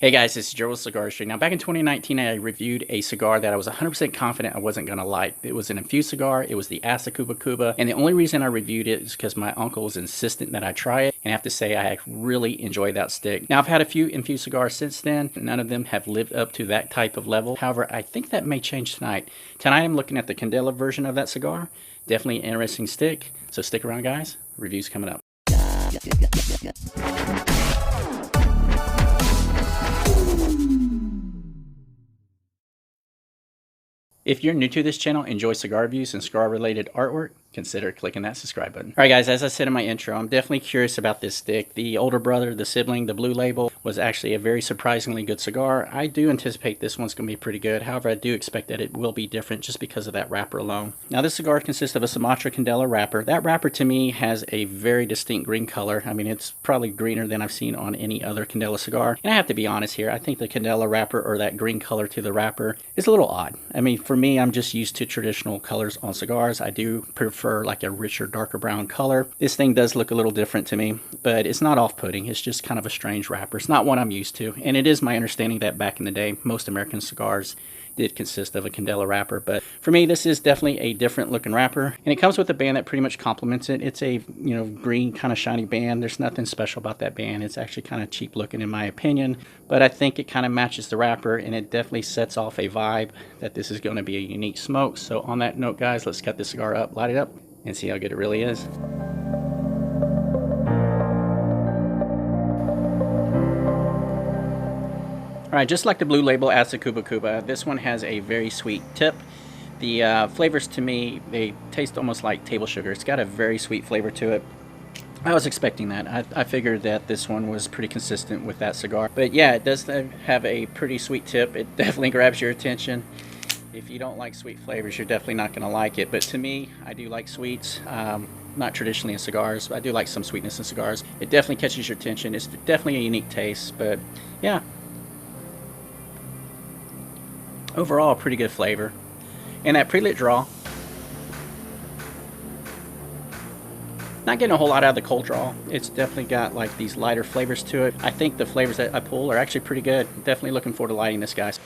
Hey guys, this is Joe with Cigar Street. Now, back in 2019, I reviewed a cigar that I was 100% confident I wasn't going to like. It was an infused cigar. It was the Acid Kuba Kuba. And the only reason I reviewed it is because my uncle was insistent that I try it. And I have to say, I really enjoyed that stick. Now, I've had a few infused cigars since then. None of them have lived up to that type of level. However, I think that may change tonight. Tonight, I'm looking at the Candela version of that cigar. Definitely an interesting stick. So stick around, guys. Review's coming up. If you're new to this channel, enjoy cigar reviews and cigar-related artwork, consider clicking that subscribe button. Alright guys, as I said in my intro, I'm definitely curious about this stick. The older brother, the sibling, the Blue Label, was actually a very surprisingly good cigar. I do anticipate this one's going to be pretty good. However, I do expect that it will be different just because of that wrapper alone. Now, this cigar consists of a Sumatra Candela wrapper. That wrapper to me has a very distinct green color. I mean, it's probably greener than I've seen on any other Candela cigar. And I have to be honest here, I think the Candela wrapper, or that green color to the wrapper, is a little odd. I mean, for me, I'm just used to traditional colors on cigars. I do prefer like a richer, darker brown color. This thing does look a little different to me, but it's not off-putting. It's just kind of a strange wrapper. It's not one I'm used to, and it is my understanding that back in the day, most American cigars did consist of a Candela wrapper, but for me, this is definitely a different looking wrapper, and it comes with a band that pretty much complements it. It's a, green kind of shiny band. There's nothing special about that band. It's actually kind of cheap looking in my opinion, but I think it kind of matches the wrapper, and it definitely sets off a vibe that this is going to be a unique smoke. So on that note, guys, let's cut this cigar up, light it up, and see how good it really is. Alright, just like the Blue Label Acid Kuba Kuba, this one has a very sweet tip. The flavors to me, they taste almost like table sugar. It's got a very sweet flavor to it. I was expecting that. I figured that this one was pretty consistent with that cigar. But yeah, it does have a pretty sweet tip. It definitely grabs your attention. If you don't like sweet flavors, you're definitely not going to like it. But to me, I do like sweets. Not traditionally in cigars, but I do like some sweetness in cigars. It definitely catches your attention. It's definitely a unique taste, but yeah. Overall, a pretty good flavor. And that pre-lit draw, not getting a whole lot out of the cold draw. It's definitely got like these lighter flavors to it. I think the flavors that I pull are actually pretty good. Definitely looking forward to lighting this, guys.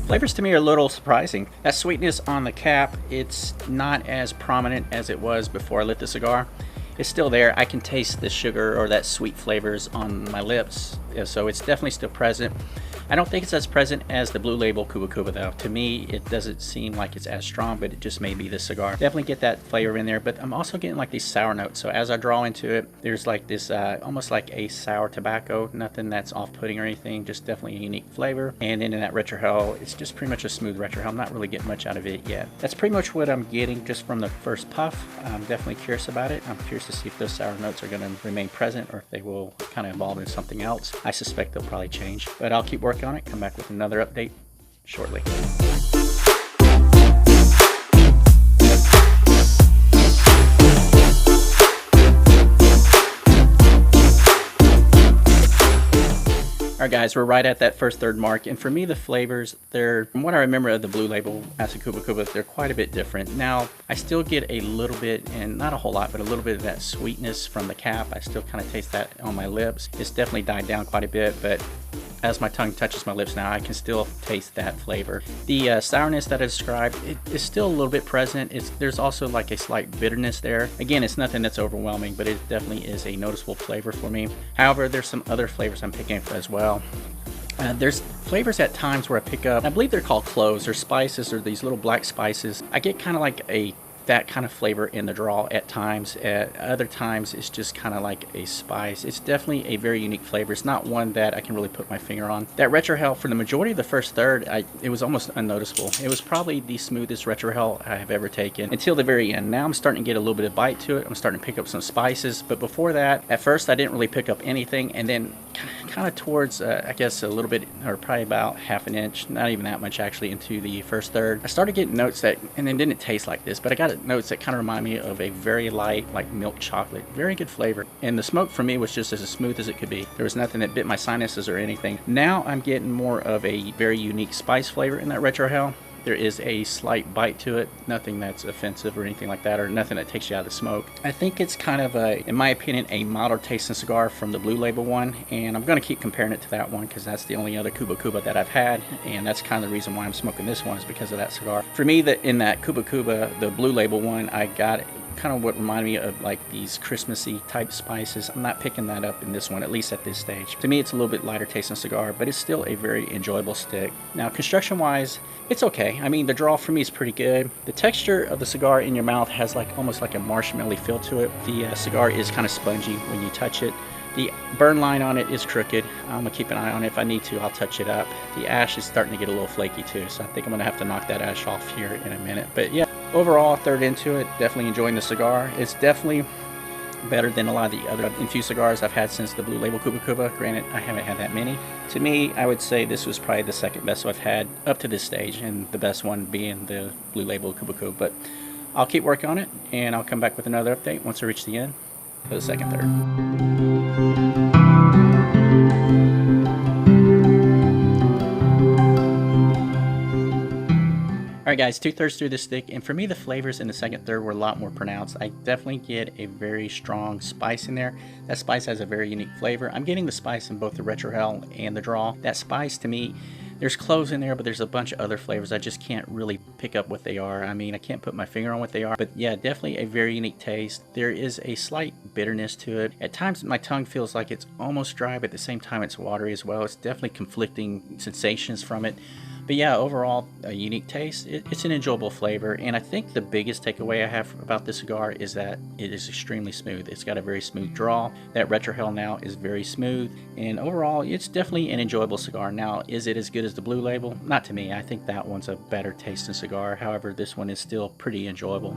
Flavors to me are a little surprising. That sweetness on the cap, it's not as prominent as it was before I lit the cigar. It's still there. I can taste the sugar or that sweet flavors on my lips, so it's definitely still present. I don't think it's as present as the Blue Label Kuba Kuba though. To me, it doesn't seem like it's as strong, but it just may be the cigar. Definitely get that flavor in there, but I'm also getting like these sour notes. So as I draw into it, there's like this almost like a sour tobacco. Nothing that's off-putting or anything, just definitely a unique flavor. And then in that retrohale, it's just pretty much a smooth retrohale. I'm not really getting much out of it yet. That's pretty much what I'm getting just from the first puff. I'm definitely curious about it. I'm curious to see if those sour notes are going to remain present or if they will kind of evolve into something else. I suspect they'll probably change, but I'll keep working on it. Come back with another update shortly. Alright guys, we're right at that first third mark, and for me the flavors, they're, from what I remember of the Blue Label Acid Kuba Kuba, they're quite a bit different. Now, I still get a little bit, and not a whole lot, but a little bit of that sweetness from the cap. I still kind of taste that on my lips. It's definitely died down quite a bit, but as my tongue touches my lips now, I can still taste that flavor. The sourness that I described, it is still a little bit present. There's also like a slight bitterness there. Again, it's nothing that's overwhelming, but it definitely is a noticeable flavor for me. However, there's some other flavors I'm picking up as well. There's flavors at times where I pick up, I believe they're called cloves or spices, or these little black spices. I get kind of like that kind of flavor in the draw at times. At other times, it's just kind of like a spice. It's definitely a very unique flavor. It's not one that I can really put my finger on. That retrohale, for the majority of the first third, it was almost unnoticeable. It was probably the smoothest retrohale I have ever taken until the very end. Now I'm starting to get a little bit of bite to it. I'm starting to pick up some spices, but before that, at first I didn't really pick up anything, and then kind of towards, I guess, a little bit, or probably about half an inch, not even that much actually, into the first third, I started getting notes that, and it didn't taste like this, but I got notes that kind of remind me of a very light, like milk chocolate. Very good flavor. And the smoke for me was just as smooth as it could be. There was nothing that bit my sinuses or anything. Now I'm getting more of a very unique spice flavor in that retro hell. There is a slight bite to it, nothing that's offensive or anything like that, or nothing that takes you out of the smoke. I think it's kind of a, in my opinion, a milder tasting cigar from the Blue Label one, and I'm going to keep comparing it to that one because that's the only other Kuba Kuba that I've had, and that's kind of the reason why I'm smoking this one, is because of that cigar. For me, in that Kuba Kuba, the Blue Label one, I got kind of what reminded me of like these Christmassy type spices. I'm not picking that up in this one, at least at this stage. To me, it's a little bit lighter tasting cigar, but it's still a very enjoyable stick. Now, construction wise, it's okay. I mean, the draw for me is pretty good. The texture of the cigar in your mouth has like almost like a marshmallowy feel to it. The cigar is kind of spongy when you touch it. The burn line on it is crooked. I'm gonna keep an eye on it. If I need to, I'll touch it up. The ash is starting to get a little flaky too, so I think I'm gonna have to knock that ash off here in a minute. But yeah, overall, third into it, definitely enjoying the cigar. It's definitely better than a lot of the other infused cigars I've had since the Blue Label Kuba Kuba. Granted, I haven't had that many. To me, I would say this was probably the second best I've had up to this stage, and the best one being the Blue Label Kuba Kuba. But I'll keep working on it, and I'll come back with another update once I reach the end of the second third. Alright guys, 2/3 through this stick, and for me the flavors in the second third were a lot more pronounced. I definitely get a very strong spice in there. That spice has a very unique flavor. I'm getting the spice in both the retro hell and the draw. That spice to me, there's cloves in there, but there's a bunch of other flavors I just can't really pick up what they are. I mean, I can't put my finger on what they are, but yeah, definitely a very unique taste. There is a slight bitterness to it. At times my tongue feels like it's almost dry, but at the same time it's watery as well. It's definitely conflicting sensations from it. But yeah, overall, a unique taste. It's an enjoyable flavor, and I think the biggest takeaway I have about this cigar is that it is extremely smooth. It's got a very smooth draw. That retro hell now is very smooth, and overall, it's definitely an enjoyable cigar. Now, is it as good as the Blue Label? Not to me. I think that one's a better tasting cigar. However, this one is still pretty enjoyable.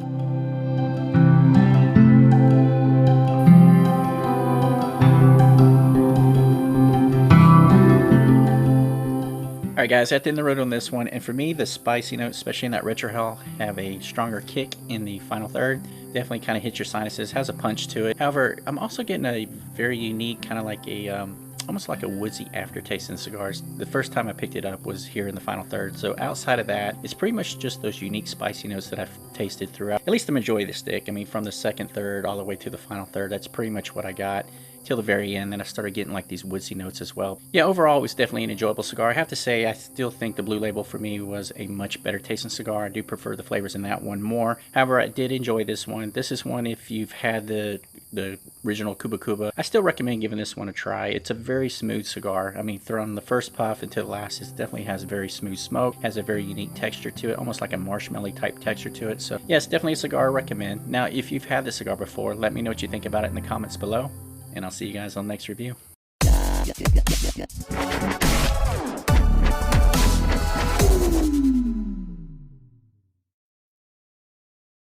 Alright guys, at the end of the road on this one, and for me the spicy notes, especially in that retro hell, have a stronger kick in the final third. Definitely kind of hits your sinuses, has a punch to it. However, I'm also getting a very unique, kind of like a, almost like a woodsy aftertaste in cigars. The first time I picked it up was here in the final third, so outside of that, it's pretty much just those unique spicy notes that I've tasted throughout, at least the majority of the stick. I mean, from the second third all the way to the final third, that's pretty much what I got till the very end. Then I started getting like these woodsy notes as well. Yeah, overall it was definitely an enjoyable cigar. I have to say, I still think the Blue Label for me was a much better tasting cigar. I do prefer the flavors in that one more. However, I did enjoy this one. This is one, if you've had the original Kuba Kuba, I still recommend giving this one a try. It's a very smooth cigar. I mean, from the first puff until the last, it definitely has a very smooth smoke, has a very unique texture to it, almost like a marshmallow type texture to it. So yeah, it's definitely a cigar I recommend. Now, if you've had this cigar before, let me know what you think about it in the comments below, and I'll see you guys on the next review.